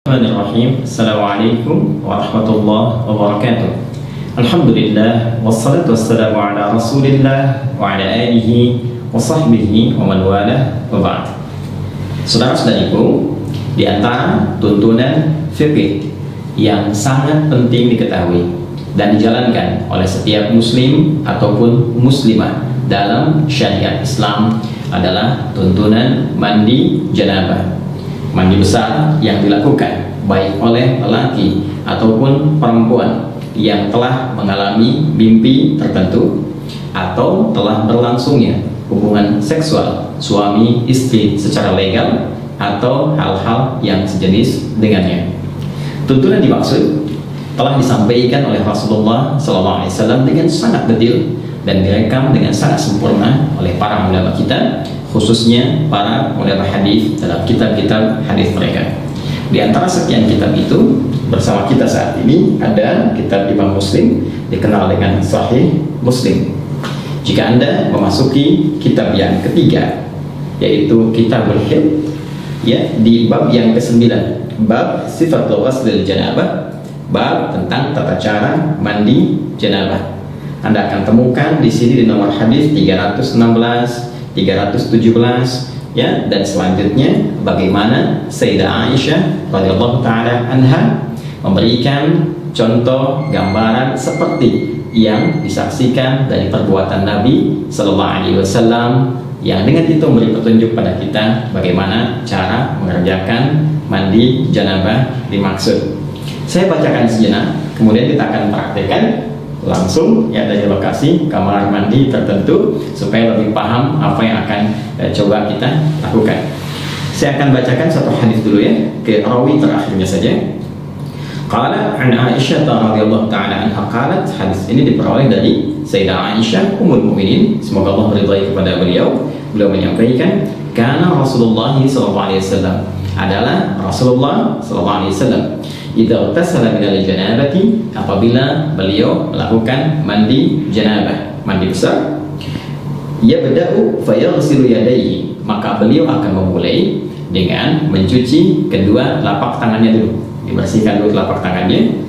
Bismillahirrahmanirrahim. Assalamualaikum warahmatullahi wabarakatuh. Alhamdulillah wassalatu wassalamu ala Rasulillah wa ala alihi wa sahbihi wa man walah wa ba'd. Saudara-saudariku, di antara tuntunan fikih yang sangat penting diketahui dan dijalankan oleh setiap muslim ataupun muslimah dalam syariat Islam adalah tuntunan mandi janabah. Mandi besar yang dilakukan baik oleh lelaki ataupun perempuan yang telah mengalami mimpi tertentu atau telah berlangsungnya hubungan seksual suami istri secara legal atau hal-hal yang sejenis dengannya. Tuntunan dimaksud telah disampaikan oleh Rasulullah SAW dengan sangat detail dan direkam dengan sangat sempurna oleh para ulama kita, khususnya para ulama hadis dalam kitab-kitab hadis mereka. Di antara sekian kitab itu, bersama kita saat ini ada kitab Imam Muslim, dikenal dengan Sahih Muslim. Jika Anda memasuki kitab yang ketiga, yaitu Kitabul Haid, ya, di bab yang ke-9, bab Sifatul Ghuslil Janabah, bab tentang tata cara mandi janabah. Anda akan temukan di sini di nomor hadis 316, 317, ya, dan selanjutnya bagaimana Sayyidah Aisyah radhiyallahu taala anha memberikan contoh gambaran seperti yang disaksikan dari perbuatan Nabi sallallahu alaihi wasallam, yang dengan itu memberi petunjuk pada kita bagaimana cara mengerjakan mandi janabah dimaksud. Saya bacakan sejenak, kemudian kita akan praktekkan langsung, ya, dari lokasi kamar mandi tertentu supaya lebih paham apa yang akan coba kita lakukan. Saya akan bacakan satu hadis dulu, ya, ke rawi terakhirnya saja. Qala an Aisyah radhiyallahu taala anha qalat, hadis ini diperoleh dari Sayyidah Aisyah ummul mukminin, semoga Allah meridai kepada beliau. Beliau menyampaikan, kana Rasulullah sallallahu alaihi wasallam, adalah Rasulullah sallallahu alaihi wasallam, idza tasala minal janabati, apabila beliau melakukan mandi janabah, mandi besar, yabda'u fayaghsilu yadayhi, maka beliau akan memulai dengan mencuci kedua telapak tangannya dulu, dibersihkan dulu telapak tangannya.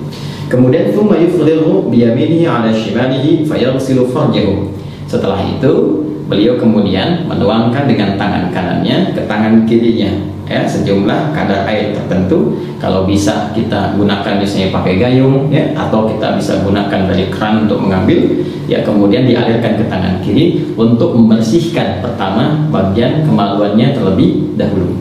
Kemudian thumma yufrigu biyaminihi ala shimalihi fayaghsilu farjahu, setelah itu beliau kemudian menuangkan dengan tangan kanannya ke tangan kirinya, ya, sejumlah kadar air tertentu. Kalau bisa kita gunakan misalnya pakai gayung, ya, atau kita bisa gunakan dari keran untuk mengambil, ya, kemudian dialirkan ke tangan kiri untuk membersihkan pertama bagian kemaluannya terlebih dahulu.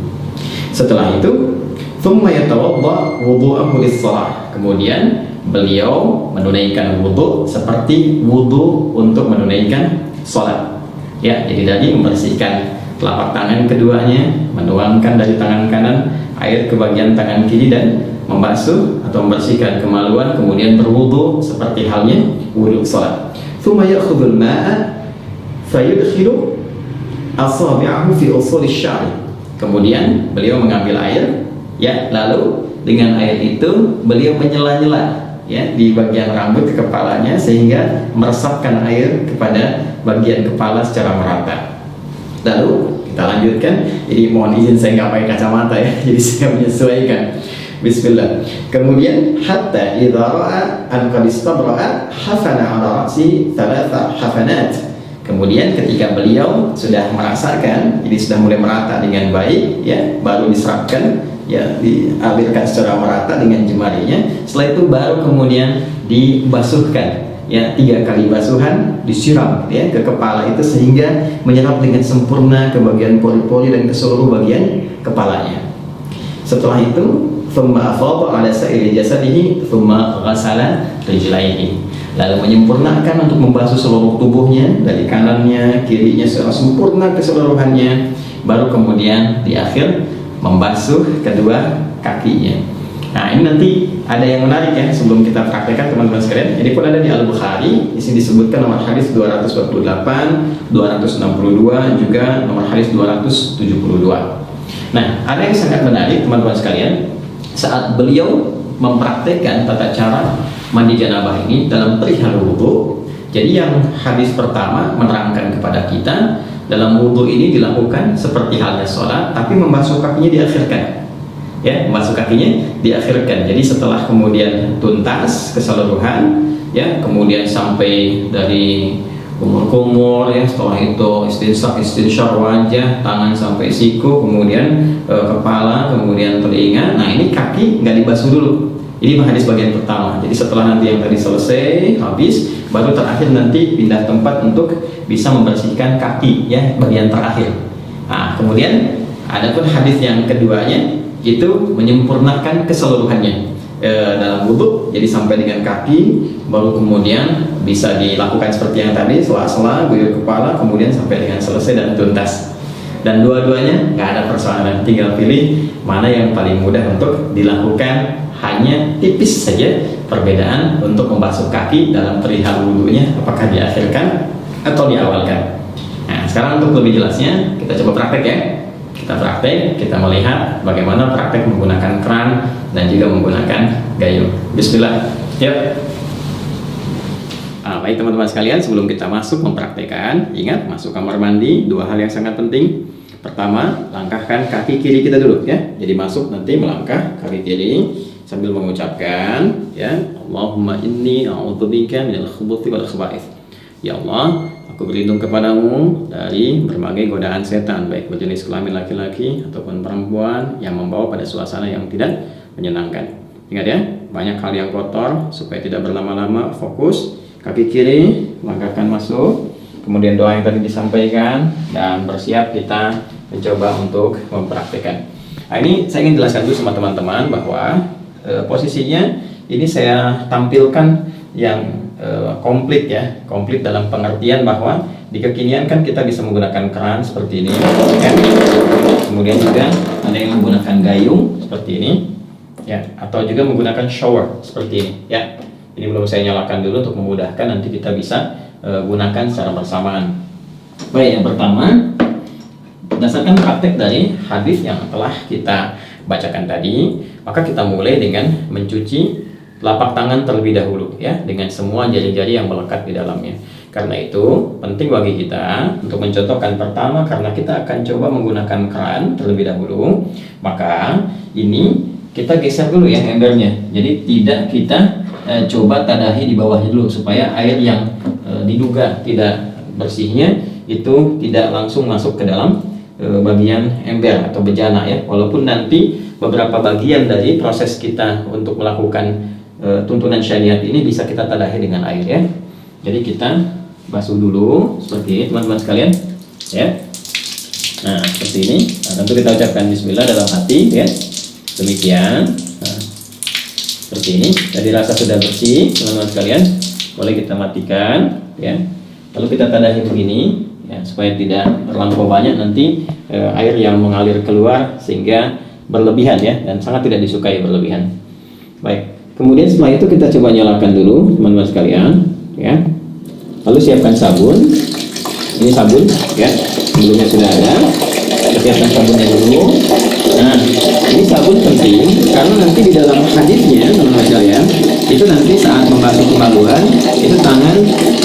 Setelah itu thumma yatawadda wudu'ahu lis-shalah, kemudian beliau menunaikan wudu seperti wudu untuk menunaikan salat, ya, jadi tadi membersihkan telapak tangan keduanya, menuangkan dari tangan kanan air ke bagian tangan kiri dan membasuh atau membersihkan kemaluan, kemudian berwudu seperti halnya wudu salat. Tsumma ya'khudhul ma'a fayudkhilu asabi'ahu fi usulish sya'ri, kemudian beliau mengambil air, ya, lalu dengan air itu beliau menyela-nyela, ya, di bagian rambut kepalanya sehingga meresapkan air kepada bagian kepala secara merata. Lalu kita lanjutkan. Jadi mohon izin saya nggak pakai kacamata, ya, jadi saya menyesuaikan. Bismillah. Kemudian hatta idza ra'a an qad istabra'a hafana 'ala ra'si thalatha hafanat. Kemudian ketika beliau sudah merasakan, jadi sudah mulai merata dengan baik, ya, baru diserapkan, ya, dialirkan secara merata dengan jemarinya. Setelah itu baru kemudian dibasuhkan, ya, 3 kali basuhan disiram, ya, ke kepala itu sehingga menyerap dengan sempurna ke bagian pori-pori dan ke seluruh bagian kepalanya. Setelah itu thumma afadha 'ala sa'iri jasadihi thumma ghasala rijlaihi, lalu menyempurnakan untuk membasuh seluruh tubuhnya dari kanannya kirinya secara sempurna keseluruhannya, baru kemudian di akhir membasuh kedua kakinya. Nah, ini nanti ada yang menarik, ya, sebelum kita praktekkan teman-teman sekalian. Ini pun ada di Al-Bukhari. Di sini disebutkan nomor hadis 248, 262, juga nomor hadis 272. Nah, ada yang sangat menarik teman-teman sekalian. Saat beliau mempraktekkan tata cara mandi janabah ini dalam perihal wudu. Jadi yang hadis pertama menerangkan kepada kita, dalam wudu ini dilakukan seperti halnya sholat, tapi membasuh kakinya diakhirkan. ya, membasuh kakinya diakhirkan. Jadi setelah kemudian tuntas keseluruhan, ya, kemudian sampai dari kumur-kumur, ya, setelah itu istinsyaq wajah, tangan sampai siku, kemudian kepala, kemudian telinga. Nah, ini kaki nggak dibasuh dulu. Ini hadis bagian pertama. Jadi setelah nanti yang tadi selesai habis, baru terakhir nanti pindah tempat untuk bisa membersihkan kaki, ya, bagian terakhir. Nah, kemudian adapun hadis yang keduanya itu menyempurnakan keseluruhannya dalam wudhu. Jadi sampai dengan kaki, baru kemudian bisa dilakukan seperti yang tadi, sela-sela, guyur kepala, kemudian sampai dengan selesai dan tuntas. Dan dua-duanya nggak ada persoalan, tinggal pilih mana yang paling mudah untuk dilakukan. Hanya tipis saja perbedaan untuk membasuh kaki dalam perihal wudhunya, apakah diakhirkan atau diawalkan. Nah, sekarang untuk lebih jelasnya kita coba praktek, ya. Kita praktek, kita melihat bagaimana praktek menggunakan keran dan juga menggunakan gayung. Bismillah. Yuk. Baik teman-teman sekalian, sebelum kita masuk mempraktekkan, ingat masuk kamar mandi, dua hal yang sangat penting. Pertama, langkahkan kaki kiri kita dulu, ya. Jadi masuk nanti melangkah kaki kiri sambil mengucapkan, ya, Allahumma inni a'udzubika minal khubuthi wal khaba'ith. Ya Allah, aku berlindung kepadamu dari berbagai godaan setan, baik berjenis kelamin laki-laki ataupun perempuan yang membawa pada suasana yang tidak menyenangkan. Ingat, ya, banyak hal yang kotor. Supaya tidak berlama-lama, fokus kaki kiri, langkahkan masuk, kemudian doa yang tadi disampaikan, dan bersiap kita mencoba untuk mempraktikkan. Nah, ini saya ingin jelaskan dulu sama teman-teman bahwa posisinya ini saya tampilkan yang komplit, ya, komplit dalam pengertian bahwa di kekinian kan kita bisa menggunakan keran seperti ini, kan? Kemudian juga ada yang menggunakan gayung seperti ini, ya, atau juga menggunakan shower seperti ini, ya. Ini belum saya nyalakan dulu untuk memudahkan, nanti kita bisa gunakan secara bersamaan. Baik, yang pertama, berdasarkan praktek dari hadis yang telah kita bacakan tadi, maka kita mulai dengan mencuci telapak tangan terlebih dahulu, ya, dengan semua jari-jari yang melekat di dalamnya. Karena itu penting bagi kita untuk mencontohkan. Pertama, karena kita akan coba menggunakan keran terlebih dahulu, maka ini kita geser dulu, ya, embernya. Jadi tidak kita coba tadahi di bawahnya dulu, supaya air yang diduga tidak bersihnya itu tidak langsung masuk ke dalam bagian ember atau bejana, ya. Walaupun nanti beberapa bagian dari proses kita untuk melakukan tuntunan syariat ini bisa kita tadahi dengan air, ya. Jadi kita basuh dulu seperti ini teman-teman sekalian, ya. Nah, seperti ini. Nah, tentu kita ucapkan bismillah dalam hati, ya. Demikian. Nah, seperti ini. Jadi rasa sudah bersih teman-teman sekalian, boleh kita matikan, ya. Lalu kita tadahi begini, ya, supaya tidak terlampau banyak nanti air yang mengalir keluar sehingga berlebihan, ya, dan sangat tidak disukai berlebihan. Baik, kemudian setelah itu kita coba nyalakan dulu teman-teman sekalian, ya. Lalu siapkan sabun. Ini sabun, ya, sebelumnya sudah ada. Kita siapkan sabunnya dulu. Nah, ini sabun penting karena nanti di dalam hadisnya teman-teman sekalian, itu nanti saat membasuh kemaluan, itu tangan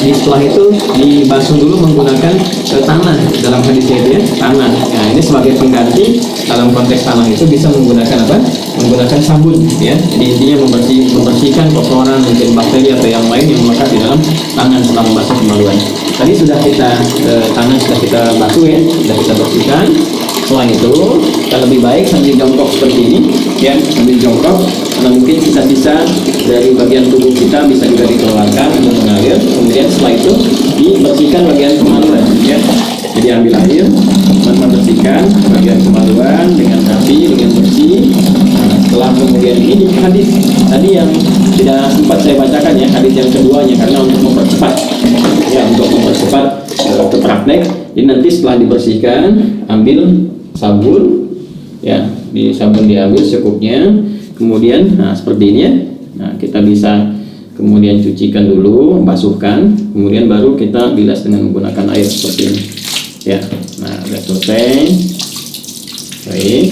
setelah itu dibasuh dulu menggunakan tanah. Dalam hadisnya itu, ya, tanah. Nah, ini sebagai pengganti dalam konteks tanah itu bisa menggunakan apa? Menggunakan sabun, ya. Jadi intinya membersihkan kotoran, mungkin bakteri atau yang lain yang melekat di dalam tangan setelah membasuh kemaluan. Tadi sudah kita tangan sudah kita basuh, ya, sudah kita bersihkan. Setelah itu kita lebih baik sambil jongkok seperti ini, ya, sambil jongkok, karena mungkin sisa-sisa dari bagian tubuh kita bisa juga dikeluarkan untuk mengalir. Kemudian setelah itu dibersihkan bagian kemaluan, ya. Jadi ambil air, teman-teman bersihkan bagian kemaluan dengan rapi, dengan bersih. Nah, setelah kemudian ini hadis tadi yang tidak sempat saya bacakan, ya, hadis yang keduanya, karena untuk mempercepat, ya, untuk mempercepat ke praktek. Jadi nanti setelah dibersihkan, ambil sabun, ya, di sabun diambil secukupnya. Kemudian, nah, seperti ini, ya. Nah, kita bisa kemudian cucikan dulu, basuhkan, kemudian baru kita bilas dengan menggunakan air seperti ini, ya. Nah, sudah selesai. Baik,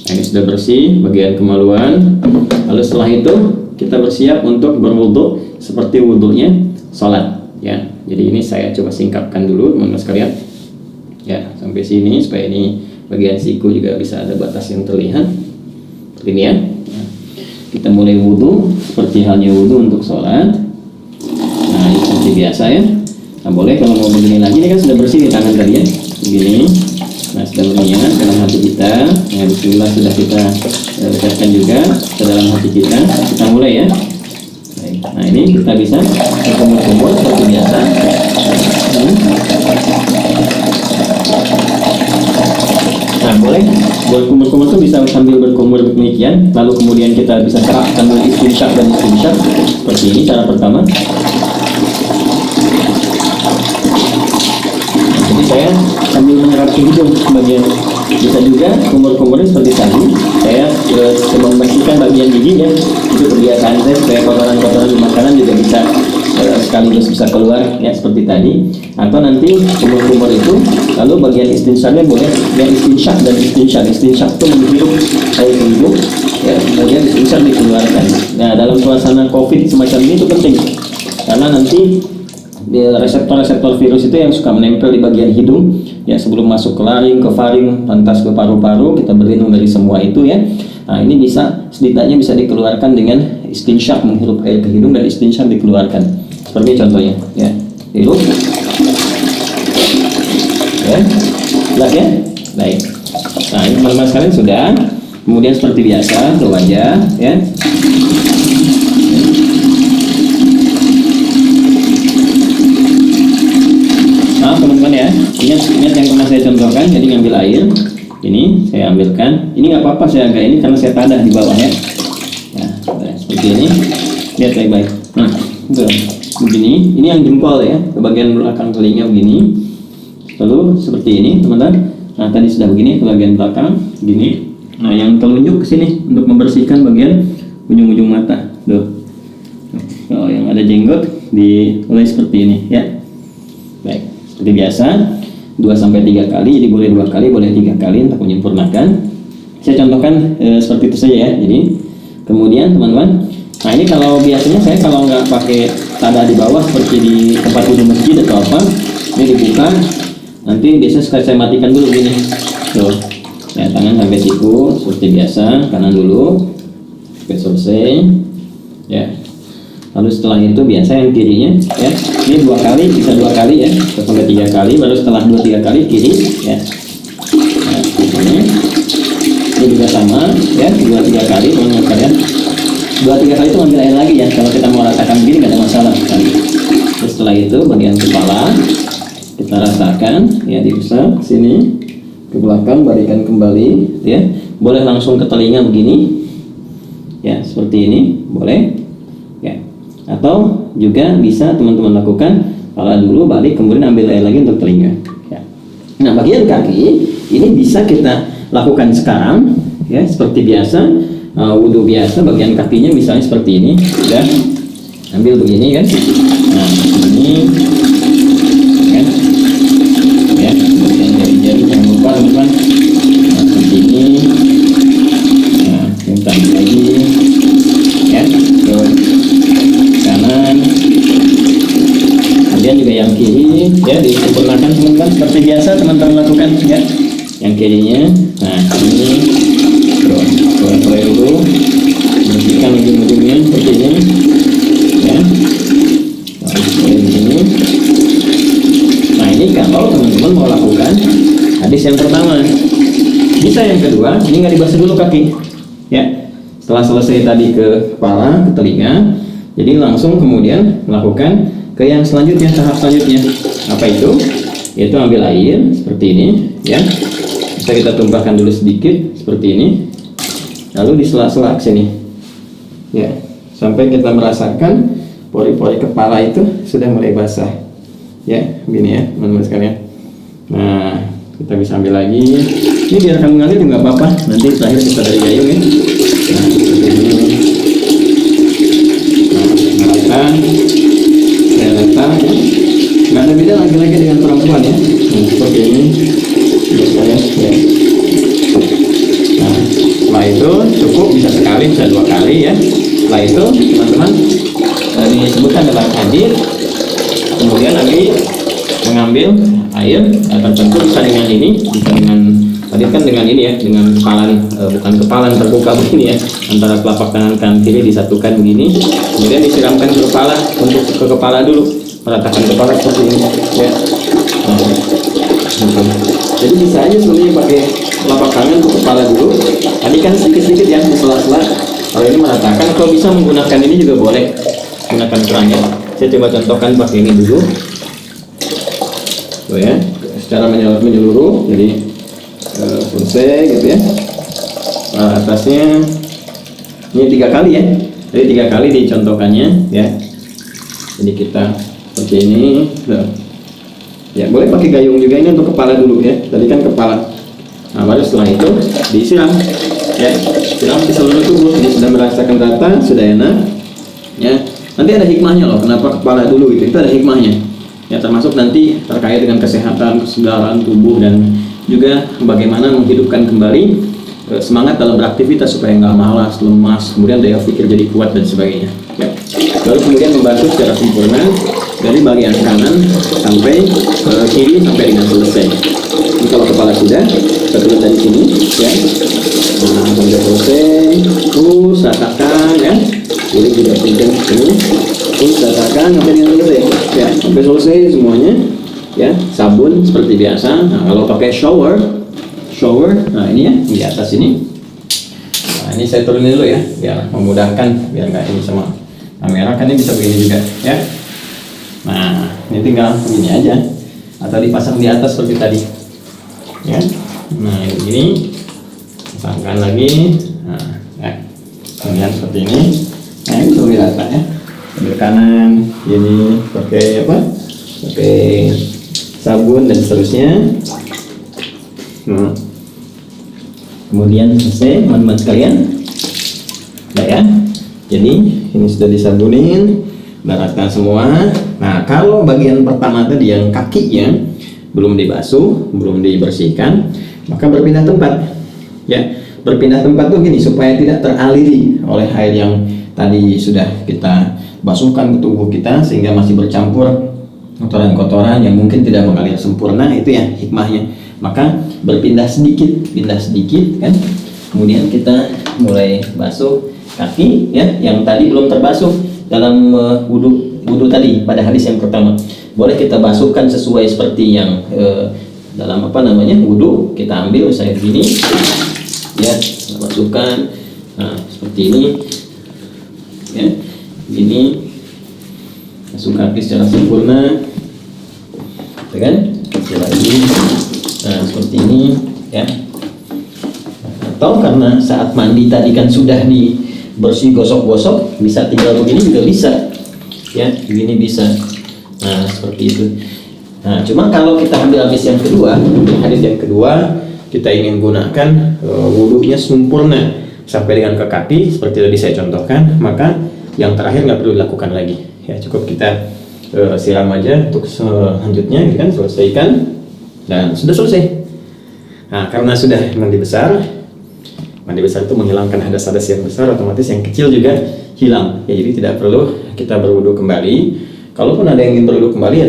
nah, ini sudah bersih bagian kemaluan. Lalu setelah itu kita bersiap untuk berwudu seperti wudunya sholat, ya. Jadi ini saya coba singkapkan dulu teman-teman sekalian, ya, sampai sini supaya ini bagian siku juga bisa ada batas yang terlihat. Ini ya. Kita mulai wudhu seperti halnya wudhu untuk sholat. Nah, ini seperti biasa ya. Nah, boleh kalau mau begini lagi, ini kan sudah bersih di tangan tadi ya, begini. Nah, sudah berniat dalam hati kita. Nah, bismillah sudah kita ucapkan juga ke dalam hati kita. Kita mulai ya. Baik. Nah, ini kita bisa berkumur-kumur seperti biasa. Nah, boleh berkumur-kumur itu bisa sambil berkumur demikian, lalu kemudian kita bisa serap sambil istinsyak dan istinsyak seperti ini cara pertama. Jadi saya sambil menyerap hidung bagian, bisa juga kumur-kumurnya seperti tadi. Saya coba membersihkan bagian gigi ya, itu kebiasaan saya supaya kotoran-kotoran di makanan juga bisa sekaligus bisa keluar ya seperti tadi. Atau nanti kumur-kumur itu lalu bagian istinsyaknya boleh yang istinsyak dan istinsyak. Istinsyak itu menghirup air hidung ya, kemudian istinsyak dikeluarkan. Nah, dalam suasana COVID semacam ini itu penting karena nanti reseptor-reseptor virus itu yang suka menempel di bagian hidung ya, sebelum masuk ke laring, ke faring, lantas ke paru-paru, kita berlindung dari semua itu ya. Nah, ini bisa setidaknya bisa dikeluarkan dengan istinsyak, menghirup air ke hidung dan istinsyak dikeluarkan. Seperti contohnya ya, hirup ya, jelas ya. Baik. Nah, ini teman-teman sekalian sudah. Kemudian seperti biasa ke wajah ya. Nah, teman-teman ya, ingat yang pernah saya contohkan. Jadi ngambil air, ini saya ambilkan. Ini nggak apa-apa saya agak ini karena saya tadah di bawah ya. Nah, seperti ini. Lihat baik-baik. Nah, begini. Ini yang jempol ya, ke bagian belakang telinga begini. Lalu seperti ini, teman-teman. Nah, tadi sudah begini ke bagian belakang, gini. Nah, yang telunjuk ke sini untuk membersihkan bagian ujung-ujung mata. Tuh. Kalau yang ada jenggot mulai seperti ini ya. Baik. Seperti biasa 2-3 kali, jadi boleh 2 kali, boleh 3 kali untuk menyempurnakan. Saya contohkan seperti itu saja ya. Jadi kemudian teman-teman, nah ini kalau biasanya saya kalau nggak pakai tadah di bawah seperti di tempat wudhu masjid atau apa, ini dibuka, nanti biasanya saya matikan dulu gini. Tuh, ya tangan sampai siku seperti biasa, kanan dulu sampai selesai ya. Lalu setelah itu biasa yang kirinya ya, ini 2 kali, bisa 2 kali ya, sampai 3 kali, baru setelah 2-3 kali kiri ya. Nah, ini juga sama ya, 2-3 kali teman-teman sekalian. 2-3 kali itu ambil air lagi ya, kalau kita mau rasakan begini nggak ada masalah kan. Terus setelah itu bagian kepala kita rasakan ya, diusap sini ke belakang, balikan kembali ya. Boleh langsung ke telinga begini ya, seperti ini boleh ya. Atau juga bisa teman-teman lakukan kepala dulu, balik, kemudian ambil air lagi untuk telinga ya. Nah, bagian kaki ini bisa kita lakukan sekarang ya, seperti biasa. Wudhu biasa, bagian kakinya misalnya seperti ini ya, ambil begini kan. Nah, ini kan ya, bagian jari-jari jangan lupa teman-teman. Nah, seperti ini. Nah, kita ambil lagi ya, ke kanan, kemudian juga yang kiri ya, disempurnakan teman-teman seperti biasa teman-teman lakukan ya, yang kirinya. Nah, ini mulai dulu bersihkan ujung-ujungnya seperti ini ya. Nah, ini kalau teman-teman mau lakukan hadis yang pertama. Bisa yang kedua, ini nggak dibasuh dulu kaki ya. Setelah selesai tadi ke kepala, ke telinga, jadi langsung kemudian melakukan ke yang selanjutnya, tahap selanjutnya. Apa itu? Yaitu ambil air seperti ini ya. Bisa kita tumpahkan dulu sedikit seperti ini. Lalu di sela-sela sini ya, sampai kita merasakan pori-pori kepala itu sudah mulai basah ya, begini ya teman-teman sekalian. Nah, kita bisa ambil lagi, ini biarkan mengalir juga apa-apa, nanti terakhir kita dari gayung ya. Nah, ini merasakan saya letak ya. Nggak ada beda laki-laki dengan perempuan ya. Nah, seperti ini saya ya. Nah, setelah itu cukup, bisa sekali, bisa 2 kali ya. Setelah itu teman-teman disebutkan dalam hadis, kemudian lagi mengambil air tertentu, bisa dengan ini, bisa dengan Tadi kan dengan ini ya, dengan kepalan, bukan kepalan, terbuka begini ya, antara telapak tangan kanan kiri disatukan begini, kemudian disiramkan ke kepala, untuk ke kepala dulu, meratakan kepala seperti ini ya. Jadi bisa aja sebenarnya pakai telapak tangan ke kepala dulu. Tadi kan sedikit-sedikit ya di sela-sela. Kalau ini meratakan, kalau bisa menggunakan ini juga boleh, gunakan kerangnya. Saya coba contohkan pakai ini dulu. Tuh ya, secara menyeluruh, jadi selesai gitu ya. Atasnya ini 3 kali ya, jadi 3 kali dicontohkannya ya. Jadi kita seperti ini. Ya, boleh pakai gayung juga, ini untuk kepala dulu ya. Tadi kan kepala. Nah, baru setelah itu disiram ya, siram di seluruh tubuh. Jadi sudah merasakan rata, sudah enak ya. Nanti ada hikmahnya loh, kenapa kepala dulu gitu, itu ada hikmahnya ya, termasuk nanti terkait dengan kesehatan, kesegaran tubuh, dan juga bagaimana menghidupkan kembali semangat dalam beraktivitas supaya nggak malas, lemas, kemudian daya pikir jadi kuat dan sebagainya ya. Lalu kemudian membantu secara sempurna dari bagian kanan sampai kiri sampai dengan selesai. Ini kalau kepala sudah, kita turun dari sini ya. Nah, sampai selesai, terus rasakan ya. Jadi tidak penting ini, terus rasakan sampai dengan selesai ya, sampai selesai semuanya ya. Sabun seperti biasa. Nah, kalau pakai shower, nah ini ya di atas ini. Nah, ini saya turunin dulu ya, biar memudahkan, biar nggak ini sama kamera kan, ini bisa begini juga ya. Nah, ini tinggal begini aja, atau dipasang di atas seperti tadi ya. Nah, ini pasangkan lagi. Nah ya, kemudian seperti ini. Nah, ini lebih rata ya, sebelah kanan ini pakai apa, pakai sabun dan seterusnya. Nah, kemudian selesai teman-teman sekalian. Nah ya, jadi ini sudah disabunin, udah rata semua. Nah, kalau bagian pertama tadi yang kakinya belum dibasuh, belum dibersihkan, maka berpindah tempat ya. Berpindah tempat tuh gini, supaya tidak teraliri oleh air yang tadi sudah kita basuhkan ke tubuh kita, sehingga masih bercampur kotoran-kotoran yang mungkin tidak mengalir sempurna. Itu ya hikmahnya. Maka berpindah sedikit, pindah sedikit kan. Kemudian kita mulai basuh kaki ya, yang tadi belum terbasuh dalam wudu tadi pada hadis yang pertama. Boleh kita basuhkan sesuai seperti yang dalam apa namanya wudu. Kita ambil saya begini ya, kita basuhkan. Nah, seperti ini ya, ini basuh kaki secara sempurna ya kan. Lagi, nah seperti ini ya. Atau karena saat mandi tadi kan sudah bersih, gosok-gosok, bisa tinggal begini juga bisa ya, begini bisa. Nah seperti itu. Nah cuma kalau kita ambil hadis yang kedua, kita ingin gunakan wudhunya sempurna sampai dengan ke kaki seperti tadi saya contohkan, maka yang terakhir nggak perlu dilakukan lagi ya, cukup kita siram aja untuk selanjutnya gitu kan, selesaikan dan sudah selesai. Nah karena sudah mandi besar itu menghilangkan hadas-hadas yang besar, otomatis yang kecil juga hilang ya. Jadi tidak perlu kita berwudu kembali. Kalaupun ada yang ingin berwudu kembali ya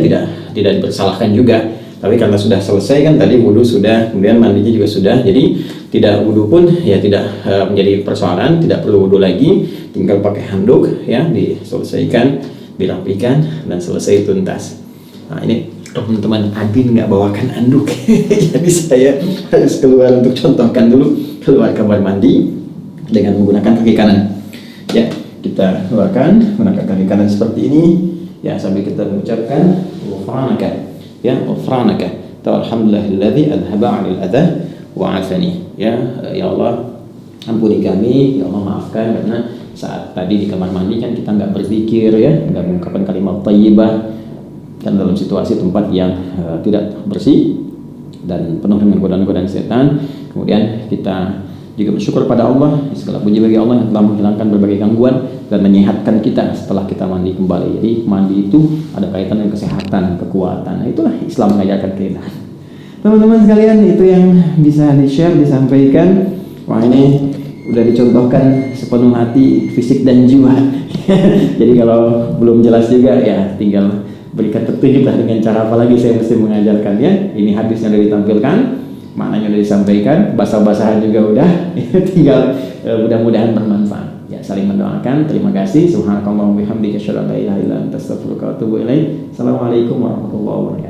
tidak dipersalahkan juga. Tapi karena sudah selesai kan tadi wudu sudah, kemudian mandinya juga sudah, jadi tidak wudu pun ya tidak menjadi persoalan, tidak perlu wudu lagi, tinggal pakai handuk ya, diselesaikan, dirapikan dan selesai tuntas. Nah ini teman-teman admin nggak bawakan handuk, jadi saya harus keluar untuk contohkan dulu, keluar kamar mandi dengan menggunakan kaki kanan. Ya kita keluarkan menggunakan kaki kanan seperti ini ya, sambil kita mengucapkan ghufranaka ya, ghufranaka ta alhamdulillahilladzi adhaba 'anil adha wa 'afani ya. Ya Allah ampuni kami, ya Allah maafkan, karena saat tadi di kamar mandi kan kita nggak berzikir ya, nggak mengucapkan kalimat thayyibah, dan dalam situasi tempat yang tidak bersih dan penuh dengan godaan-godaan setan. Kemudian kita juga bersyukur pada Allah, segala puji bagi Allah yang telah menghilangkan berbagai gangguan dan menyehatkan kita setelah kita mandi kembali. Jadi mandi itu ada kaitan dengan kesehatan, kekuatan. Nah, itulah Islam mengajarkan kita. Teman-teman sekalian, itu yang bisa di-share, disampaikan. Wah ini udah dicontohkan sepenuh hati, fisik dan jiwa. Jadi kalau belum jelas juga ya tinggal berikan petunjuk lah dengan cara apa lagi saya mesti mengajarkan ya. Ini hadisnya sudah ditampilkan. maknanya udah disampaikan, basah-basahan juga udah, tinggal mudah-mudahan bermanfaat. Ya, saling mendoakan. Terima kasih. Subhanakallahumma wa bihamdika asyhadu an la ilaha illa anta astaghfiruka wa atubu ilaik. Assalamualaikum warahmatullahi wabarakatuh.